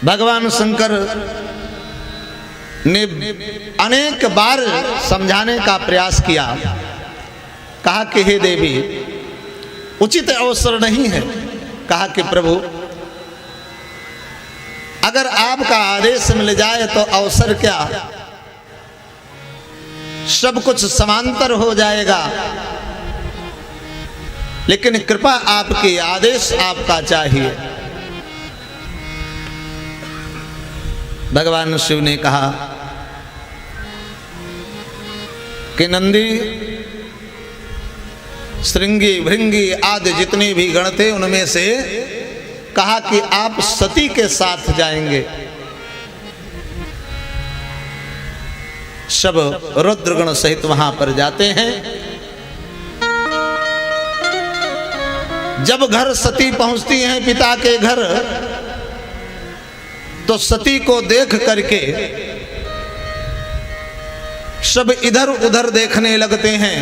भगवान शंकर ने अनेक बार समझाने का प्रयास किया। कहा कि हे देवी, उचित अवसर नहीं है। कहा कि प्रभु, अगर आपका आदेश मिल जाए तो अवसर क्या, सब कुछ समांतर हो जाएगा, लेकिन कृपा आपकी, आदेश आपका चाहिए। भगवान शिव ने कहा कि नंदी, श्रृंगी भृंगी आदि जितने भी गण थे उनमें से कहा कि आप सती के साथ जाएंगे। सब रुद्रगण सहित वहां पर जाते हैं। जब घर सती पहुंचती हैं पिता के घर, तो सती को देख करके सब इधर उधर देखने लगते हैं।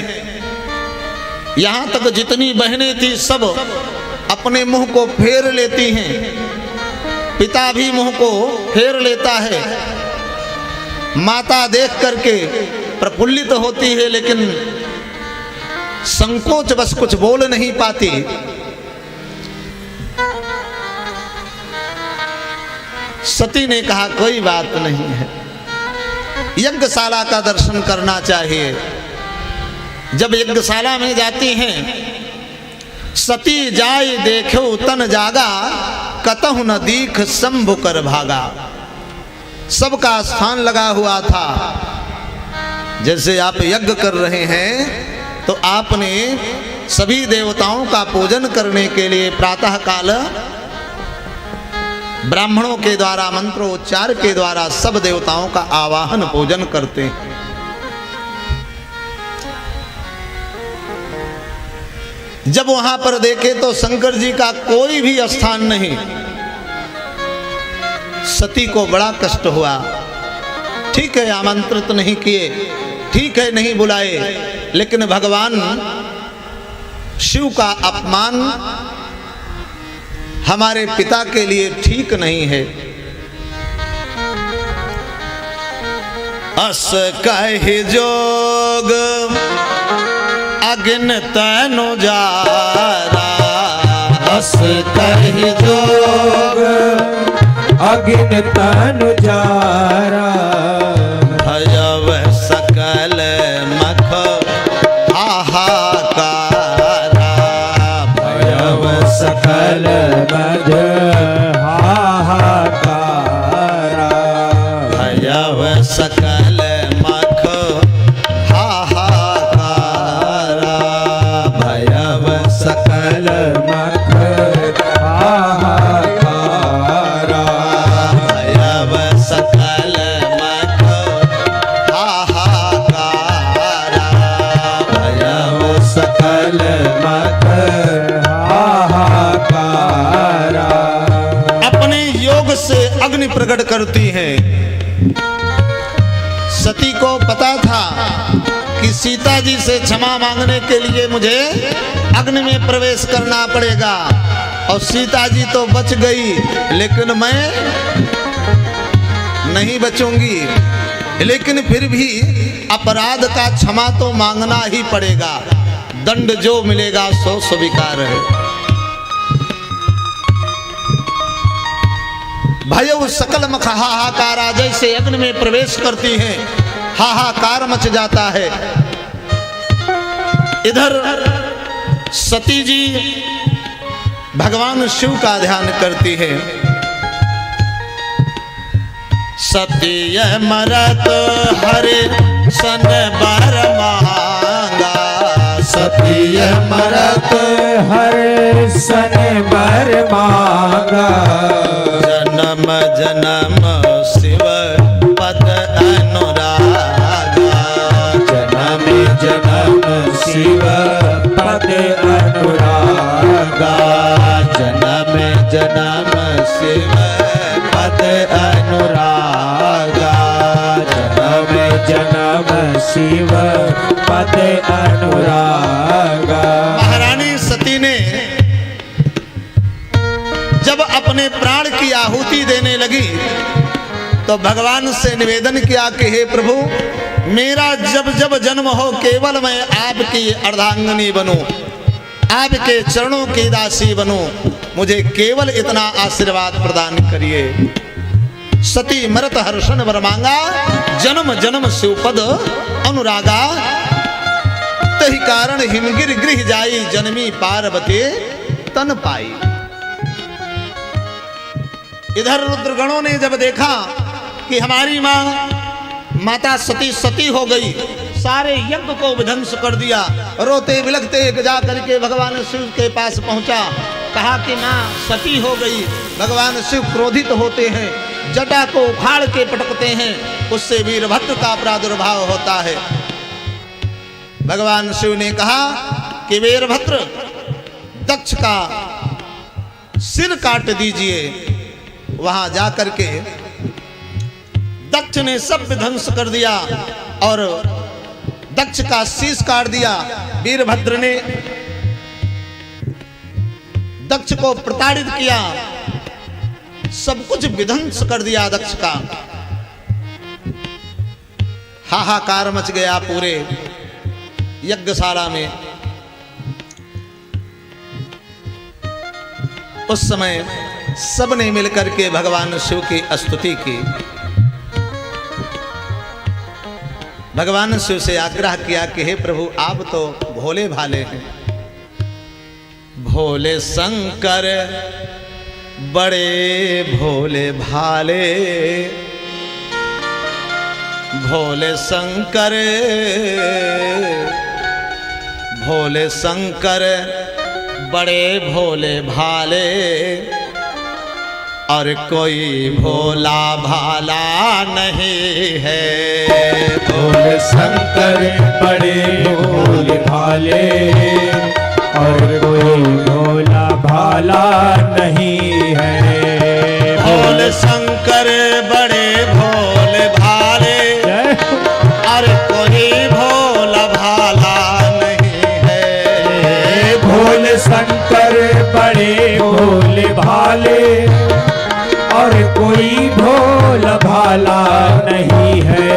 यहां तक जितनी बहनें थी सब अपने मुंह को फेर लेती हैं। पिता भी मुंह को फेर लेता है। माता देख करके प्रफुल्लित होती है, लेकिन संकोच बस कुछ बोल नहीं पाती। सती ने कहा कोई बात नहीं है, यज्ञशाला का दर्शन करना चाहिए। जब यज्ञशाला में जाती हैं, सती जाय देखो तन जागा, कतहु न दीख शंभु कर भागा। सबका स्थान लगा हुआ था। जैसे आप यज्ञ कर रहे हैं तो आपने सभी देवताओं का पूजन करने के लिए प्रातः काल ब्राह्मणों के द्वारा मंत्रोच्चार के द्वारा सब देवताओं का आवाहन पूजन करते हैं। जब वहां पर देखे तो शंकर जी का कोई भी स्थान नहीं। सती को बड़ा कष्ट हुआ। ठीक है, आमंत्रित नहीं किए, ठीक है नहीं बुलाए, लेकिन भगवान शिव का अपमान हमारे पिता के लिए ठीक नहीं है। अस कहि जोग अग्न तनु जारा, अस कहि जोग अग्न तनु जारा। भयव सकल मख हाहाकारा, भयव सकल मख हाहाकारा। भयव सकल मख हाहाकारा, भयव सकल मख हाहाकारा। भयव सकल मख हाहाकारा, भयव सकल मख हाहाकारा। अपने योग से अग्नि प्रकट करती है। सती को पता था कि सीता जी से क्षमा मांगने के लिए मुझे अग्नि में प्रवेश करना पड़ेगा, और सीता जी तो बच गई, लेकिन मैं नहीं बचूंगी। लेकिन फिर भी अपराध का क्षमा तो मांगना ही पड़ेगा। दंड जो मिलेगा सो स्वीकार है। भयउ सकल मख हाहाकारा, जैसे अग्नि में प्रवेश करती हैं हाहाकार मच जाता है। इधर सती जी भगवान शिव का ध्यान करती है। सती मरत हरे सन बर मांगा, सती मरत हरे सन बर मांगा। जन्म जन्म शिव पद अनुरागा, जन्म जन्म शिव पद अनुरागा। जन्म जन्म शिव पद अनुरागा। जन्म जन्म शिव पद अनुरागा। महारानी सती ने जब अपने प्राण की आहुति देने लगी तो भगवान से निवेदन किया कि हे प्रभु, मेरा जब जब जन्म हो केवल मैं आपकी अर्धांगिनी बनूं, आपके चरणों की दासी बनूं, मुझे केवल इतना आशीर्वाद प्रदान करिए। सती मरत हर्षण वर मांगा, जन्म जन्म शिवपद अनुरागा। तही कारण हिमगिर गृह जाई, जन्मी पार्वती तन पाई। इधर रुद्रगणों ने जब देखा कि हमारी माता सती हो गई, सारे यज्ञ को विध्वंस कर दिया, रोते बिलखते जा करके भगवान शिव के पास पहुंचा, कहा कि मां सती हो गई। भगवान शिव क्रोधित होते हैं, जटा को उखाड़ के पटकते हैं, उससे वीरभद्र का प्रादुर्भाव होता है। भगवान शिव ने कहा कि वीरभद्र, दक्ष का सिर काट दीजिए। वहां जाकर के दक्ष ने सब विध्वंस कर दिया और दक्ष का शीश काट दिया। वीरभद्र ने दक्ष को प्रताड़ित किया, सब कुछ विध्वंस कर दिया दक्ष का। हाहाकार मच गया पूरे यज्ञशाला में। उस समय सबने मिलकर के भगवान शिव की स्तुति की। भगवान शिव से आग्रह किया कि हे प्रभु, आप तो भोले भाले हैं, भोले शंकर बड़े भोले भाले, भोले शंकर बड़े भोले भाले, और कोई भोला भाला नहीं है। भोले शंकर बड़े भोले भाले, और कोई भोला भाला नहीं है। भोले शंकर बड़े भोले भाले, और कोई भोला भाला नहीं है। भोले शंकर बड़े भोले भाले, और कोई भोला भाला नहीं है।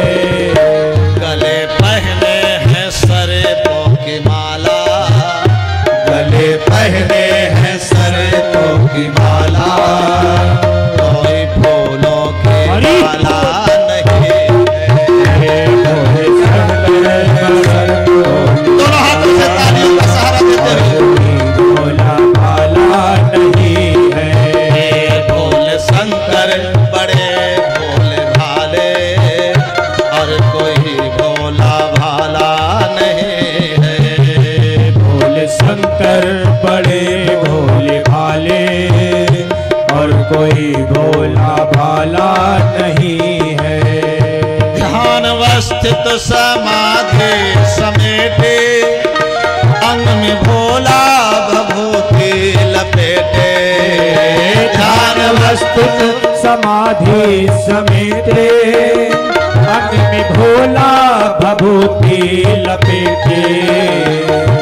गले पहने हैं सरपों की माला, गले पहने हैं सरपों की माला, कोई फूलों की माला नहीं है। भोले शंकर दोनों हाथों से तालियों का सहारा देते हुए भोला भाला नहीं है। भोले शंकर बड़े भोले भाले, और कोई भोला भाला नहीं है। भोले शंकर बड़े भोले भाले, और कोई भोला भाला नहीं है। ध्यानवस्थित समाधि समेटे, अंग में भोला भभूति लपेटे। ध्यानवस्थित समाधि समेटे, अंग में भोला भभूति लपेटे।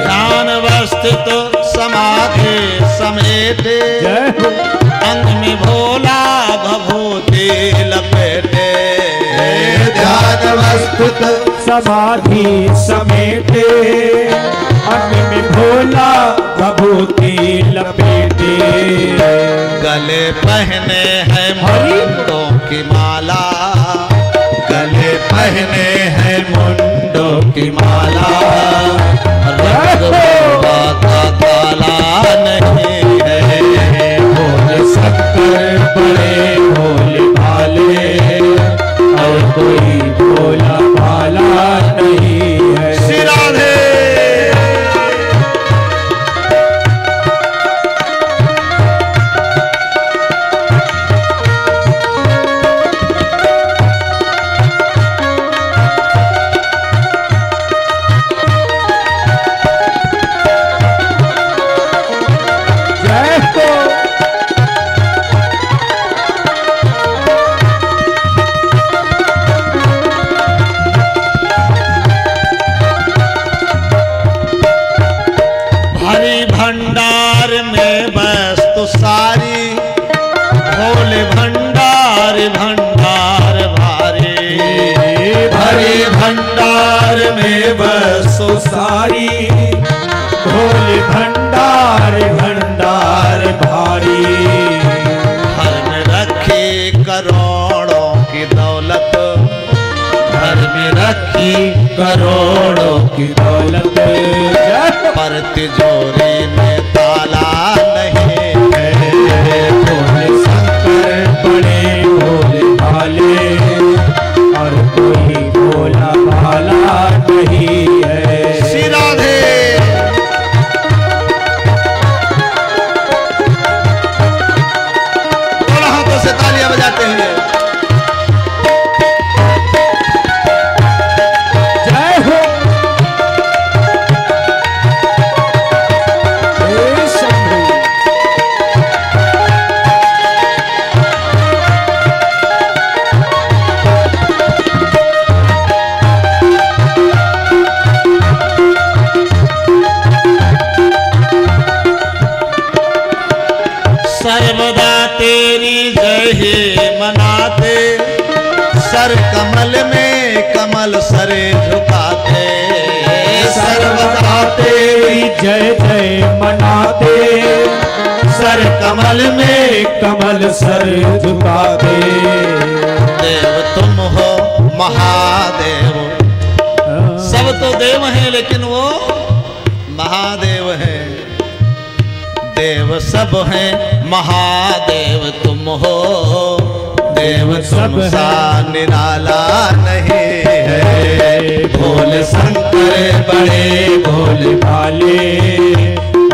ध्यानवस्थित समाधि समेटे, जय हो। अंग में भोला भभूति लपेटे। ध्यानवस्थित समाधि समेटे, अंग में भोला भभूति लपेटे। गले पहने हैं मुंडों की माला, गले पहने हैं मुंडों की माला, रंग भोला का काला नहीं है। भोले शंकर बड़े भोले भाले, और कोई भोला भाला नहीं है। श्री राधे। जय हो। भरी भंडार में वस्तु सारी, में बसो सारी, भोले भंडार भंडार भारी। घर में रखी करोड़ों की दौलत, घर में रखी करोड़ों की दौलत, पर तिजोरी में ताला नहीं है। भोले शंकर बड़े भोले भाले, और कोई भोला भाला नहीं है। श्री राधे। दोनों हाथों से तालियां बजाते हुए जय हो हे शंभू। सर्वदा तेरी जय हे मनाते, सर कमल में कमल सरे झुकाते। सर्वदा तेरी जय जय मनाते, सर कमल में कमल सर झुकाते। देव तुम हो महादेव, सब तो देव हैं लेकिन वो महादेव हैं। देव सब हैं महादेव तुम हो, देव सब सा निराला नहीं है। भोले शंकर बड़े भोले भाले,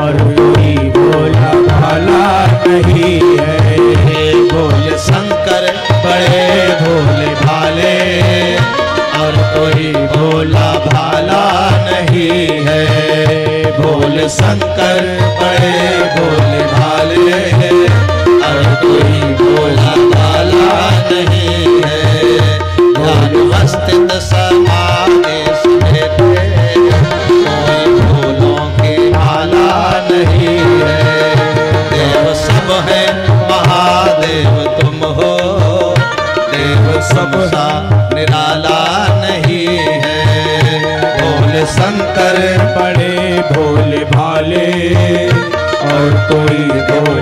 और कोई भोला भाला नहीं है। भोले शंकर बड़े भोले भाले, और कोई भोला भाला नहीं है। भोले शंकर बड़े भोले भाले, और कोई भोला भाला नहीं है। ज्ञान अस्तित्व समाधि समेटे, कोई भूलों की भाला नहीं है। देव सब है महादेव तुम हो, देव सब सा निराला नहीं है। भोले शंकर बड़े भोले भाले, और कोई भोला